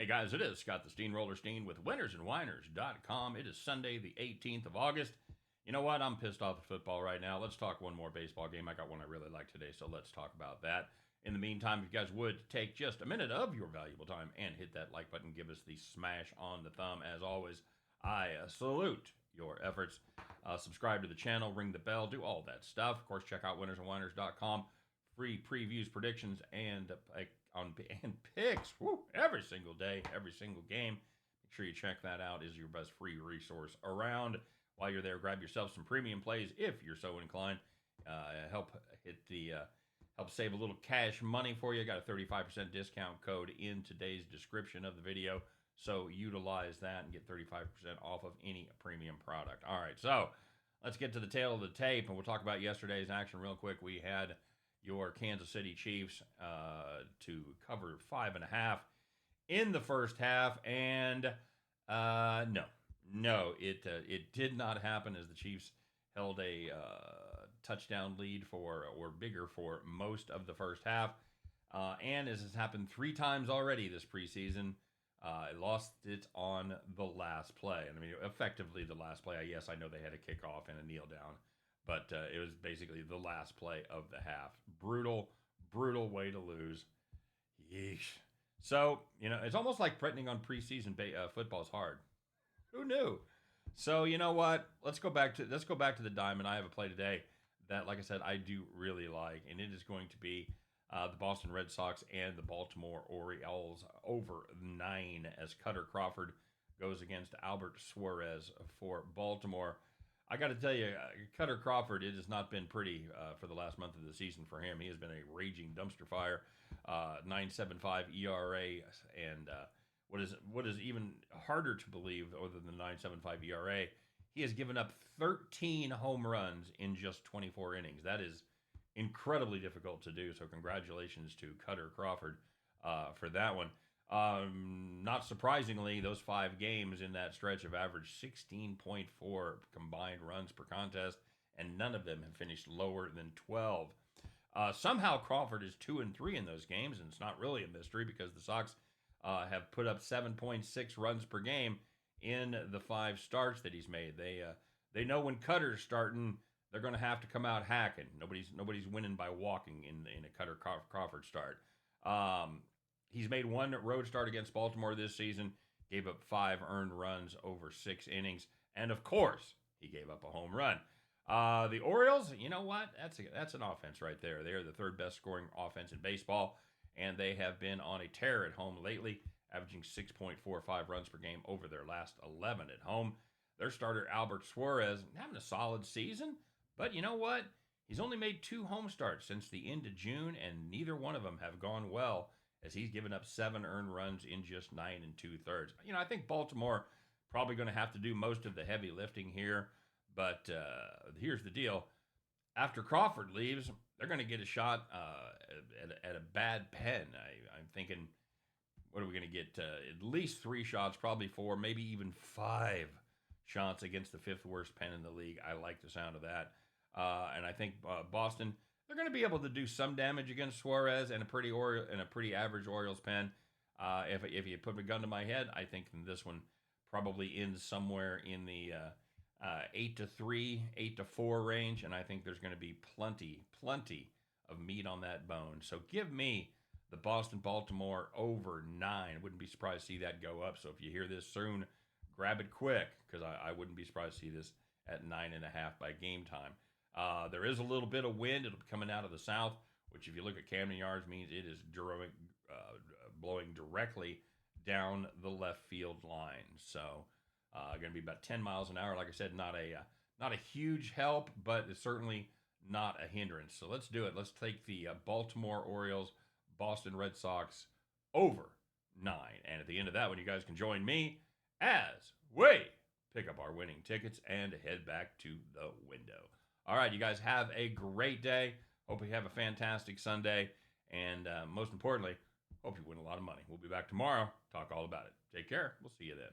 Hey guys, it is Scott the Steamroller Steen with winnersandwhiners.com. It is Sunday, the 18th of August. You know what? I'm pissed off at football right now. Let's talk one more baseball game. I got one I really like today, so let's talk about that. In the meantime, if you guys would take just a minute of your valuable time and hit that like button, give us the smash on the thumb. As always, I salute your efforts. Subscribe to the channel, ring the bell, do all that stuff. Of course, check out winnersandwhiners.com. Free previews, predictions, and picks every single day, every single game. Make sure you check that out. Is your best free resource around. While you're there, grab yourself some premium plays if you're so inclined. Help save a little cash money for you. Got a 35% discount code in today's description of the video, so utilize that and get 35% off of any premium product. All right, so let's get to the tail of the tape, and we'll talk about yesterday's action real quick. We had your Kansas City Chiefs to cover 5.5 in the first half, and it did not happen, as the Chiefs held a touchdown lead or bigger for most of the first half, and as has happened 3 times already this preseason, lost it on the last play. And I mean, effectively the last play. Yes, I know they had a kickoff and a kneel down, but it was basically the last play of the half. Brutal way to lose. Yeesh. So, it's almost like betting on preseason football is hard. Who knew? So, you know what? Let's go back to the diamond. I have a play today that, like I said, I do really like, and it is going to be the Boston Red Sox and the Baltimore Orioles over 9 as Cutter Crawford goes against Albert Suarez for Baltimore. I got to tell you, Cutter Crawford, it has not been pretty for the last month of the season for him. He has been a raging dumpster fire, 9.75 ERA, and what is even harder to believe, other than the 9.75 ERA, he has given up 13 home runs in just 24 innings. That is incredibly difficult to do. So congratulations to Cutter Crawford for that one. Not surprisingly, those 5 games in that stretch have averaged 16.4 combined runs per contest, and none of them have finished lower than 12. Somehow Crawford is 2-3 in those games, and it's not really a mystery because the Sox have put up 7.6 runs per game in the 5 starts that he's made. They know when Cutter's starting, they're going to have to come out hacking. Nobody's winning by walking in a Cutter Crawford start. He's made 1 road start against Baltimore this season, gave up 5 earned runs over 6 innings, and of course, he gave up a home run. The Orioles, you know what? That's an offense right there. They are the 3rd best scoring offense in baseball, and they have been on a tear at home lately, averaging 6.45 runs per game over their last 11 at home. Their starter, Albert Suarez, having a solid season, but you know what? He's only made 2 home starts since the end of June, and neither one of them have gone well, as he's given up 7 earned runs in just 9 2/3. I think Baltimore probably going to have to do most of the heavy lifting here, but here's the deal. After Crawford leaves, they're going to get a shot at a bad pen. I'm thinking, what are we going to get? At least 3 shots, probably 4, maybe even 5 shots against the 5th worst pen in the league. I like the sound of that. And I think Boston, they're going to be able to do some damage against Suarez and a pretty average Orioles pen. If you put a gun to my head, I think this one probably ends somewhere in the 8-3, 8-4 range, and I think there's going to be plenty of meat on that bone. So give me the Baltimore over 9. Wouldn't be surprised to see that go up. So if you hear this soon, grab it quick, because I wouldn't be surprised to see this at 9.5 by game time. There is a little bit of wind. It'll be coming out of the south, which if you look at Camden Yards means it is blowing directly down the left field line. So going to be about 10 miles an hour. Like I said, not a huge help, but it's certainly not a hindrance. So let's do it. Let's take the Baltimore Orioles, Boston Red Sox over 9. And at the end of that one, you guys can join me as we pick up our winning tickets and head back to the window. All right, you guys have a great day. Hope you have a fantastic Sunday. And most importantly, hope you win a lot of money. We'll be back tomorrow. Talk all about it. Take care. We'll see you then.